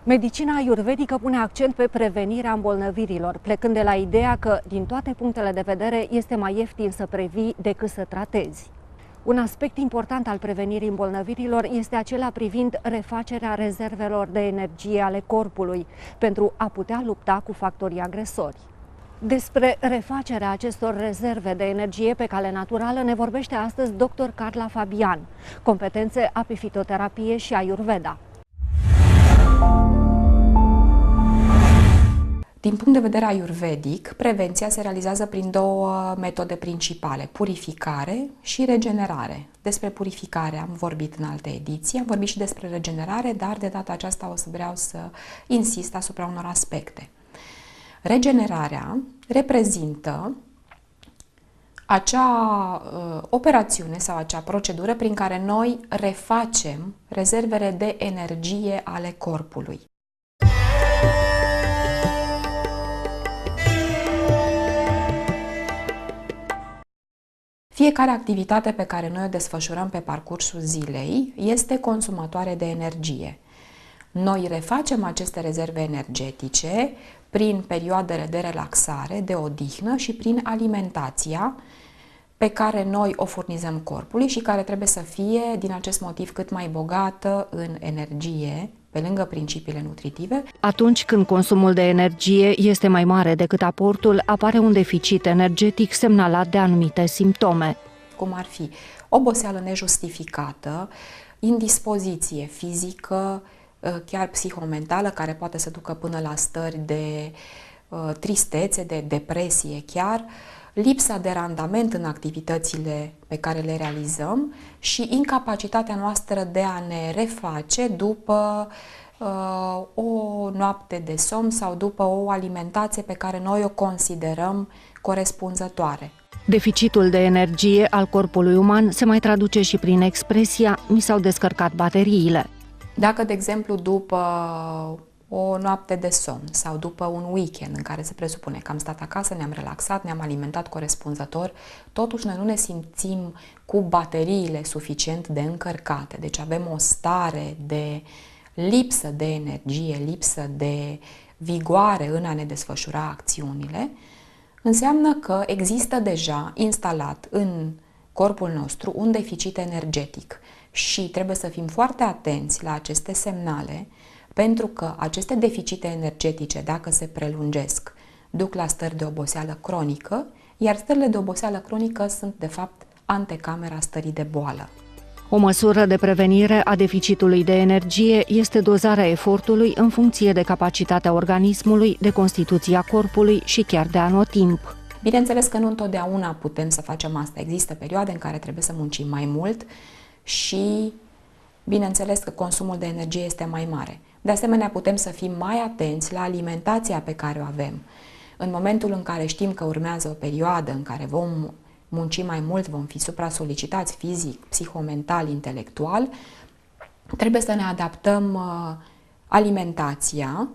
Medicina ayurvedică pune accent pe prevenirea îmbolnăvirilor, plecând de la ideea că, din toate punctele de vedere, este mai ieftin să previi decât să tratezi. Un aspect important al prevenirii îmbolnăvirilor este acela privind refacerea rezervelor de energie ale corpului, pentru a putea lupta cu factorii agresori. Despre refacerea acestor rezerve de energie pe cale naturală ne vorbește astăzi dr. Carla Fabian, competențe apifitoterapie și ayurveda. Din punct de vedere ayurvedic, prevenția se realizează prin două metode principale, purificare și regenerare. Despre purificare am vorbit în alte ediții, am vorbit și despre regenerare, dar de data aceasta o să vreau să insist asupra unor aspecte. Regenerarea reprezintă acea operațiune sau acea procedură prin care noi refacem rezervele de energie ale corpului. Fiecare activitate pe care noi o desfășurăm pe parcursul zilei este consumatoare de energie. Noi refacem aceste rezerve energetice prin perioadele de relaxare, de odihnă și prin alimentația pe care noi o furnizăm corpului și care trebuie să fie, din acest motiv, cât mai bogată în energie, pe lângă principiile nutritive. Atunci când consumul de energie este mai mare decât aportul, apare un deficit energetic semnalat de anumite simptome. Cum ar fi oboseală nejustificată, indispoziție fizică, chiar psihomentală, care poate să ducă până la stări de tristețe, de depresie chiar, lipsa de randament în activitățile pe care le realizăm și incapacitatea noastră de a ne reface după o noapte de somn sau după o alimentație pe care noi o considerăm corespunzătoare. Deficitul de energie al corpului uman se mai traduce și prin expresia "mi s-au descărcat bateriile". Dacă, de exemplu, după o noapte de somn sau după un weekend în care se presupune că am stat acasă, ne-am relaxat, ne-am alimentat corespunzător, totuși noi nu ne simțim cu bateriile suficient de încărcate. Deci avem o stare de lipsă de energie, lipsă de vigoare în a ne desfășura acțiunile, înseamnă că există deja instalat în corpul nostru un deficit energetic și trebuie să fim foarte atenți la aceste semnale, pentru că aceste deficite energetice, dacă se prelungesc, duc la stări de oboseală cronică, iar stările de oboseală cronică sunt, de fapt, antecamera stării de boală. O măsură de prevenire a deficitului de energie este dozarea efortului în funcție de capacitatea organismului, de constituția corpului și chiar de anotimp. Bineînțeles că nu întotdeauna putem să facem asta. Există perioade în care trebuie să muncim mai mult și bineînțeles că consumul de energie este mai mare. De asemenea, putem să fim mai atenți la alimentația pe care o avem. În momentul în care știm că urmează o perioadă în care vom munci mai mult, vom fi supra-solicitați fizic, psihomental, intelectual, trebuie să ne adaptăm alimentația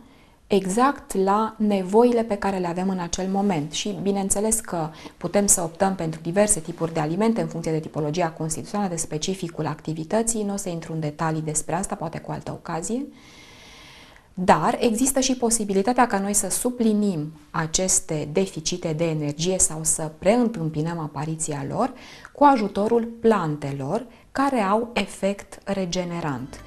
exact la nevoile pe care le avem în acel moment. Și bineînțeles că putem să optăm pentru diverse tipuri de alimente în funcție de tipologia constituțională, de specificul activității. Nu o să intru în detalii despre asta, poate cu altă ocazie. Dar există și posibilitatea ca noi să suplinim aceste deficite de energie sau să preîntâmpinăm apariția lor cu ajutorul plantelor care au efect regenerant.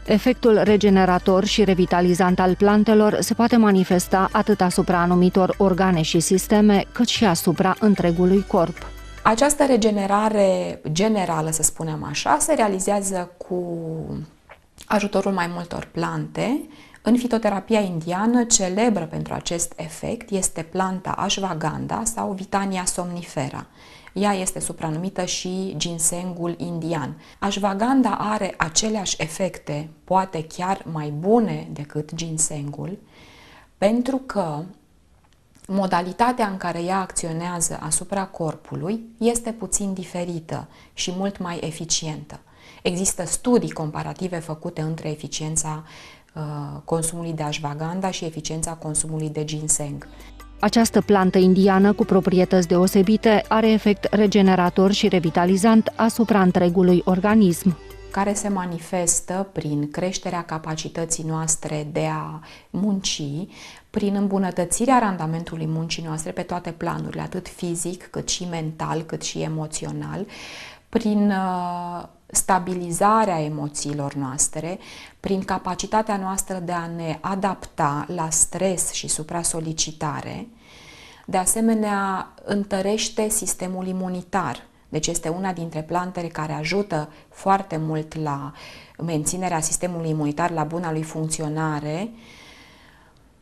Efectul regenerator și revitalizant al plantelor se poate manifesta atât asupra anumitor organe și sisteme, cât și asupra întregului corp. Această regenerare generală, să spunem așa, se realizează cu ajutorul mai multor plante. În fitoterapia indiană, celebră pentru acest efect este planta ashwagandha sau Witania somnifera. Ea este supranumită și ginsengul indian. Ashwagandha are aceleași efecte, poate chiar mai bune decât ginsengul, pentru că modalitatea în care ea acționează asupra corpului este puțin diferită și mult mai eficientă. Există studii comparative făcute între eficiența consumului de ashwagandha și eficiența consumului de ginseng. Această plantă indiană cu proprietăți deosebite are efect regenerator și revitalizant asupra întregului organism. care se manifestă prin creșterea capacității noastre de a munci, prin îmbunătățirea randamentului muncii noastre pe toate planurile, atât fizic, cât și mental, cât și emoțional, prin stabilizarea emoțiilor noastre, prin capacitatea noastră de a ne adapta la stres și supra-solicitare. De asemenea, întărește sistemul imunitar. Deci este una dintre plantele care ajută foarte mult la menținerea sistemului imunitar, la buna lui funcționare.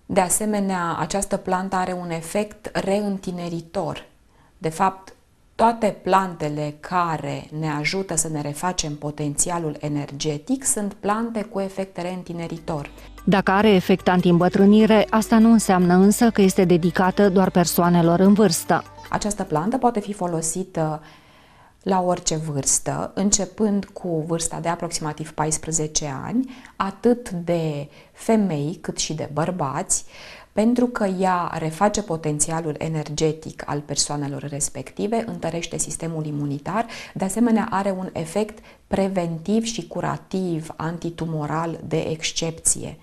De asemenea, această plantă are un efect reîntineritor. De fapt, toate plantele care ne ajută să ne refacem potențialul energetic sunt plante cu efect reîntineritor. Dacă are efect anti-îmbătrânire, asta nu înseamnă însă că este dedicată doar persoanelor în vârstă. Această plantă poate fi folosită la orice vârstă, începând cu vârsta de aproximativ 14 ani, atât de femei cât și de bărbați, pentru că ea reface potențialul energetic al persoanelor respective, întărește sistemul imunitar, de asemenea are un efect preventiv și curativ, antitumoral de excepție.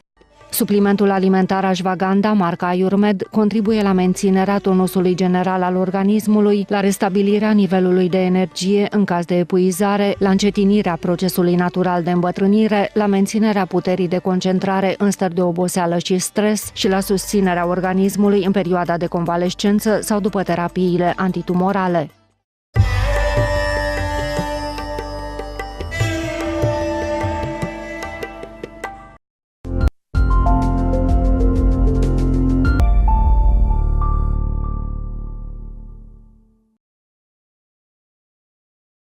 Suplimentul alimentar Ashwagandha, marca Ayurved, contribuie la menținerea tonusului general al organismului, la restabilirea nivelului de energie în caz de epuizare, la încetinirea procesului natural de îmbătrânire, la menținerea puterii de concentrare în stări de oboseală și stres și la susținerea organismului în perioada de convalescență sau după terapiile antitumorale.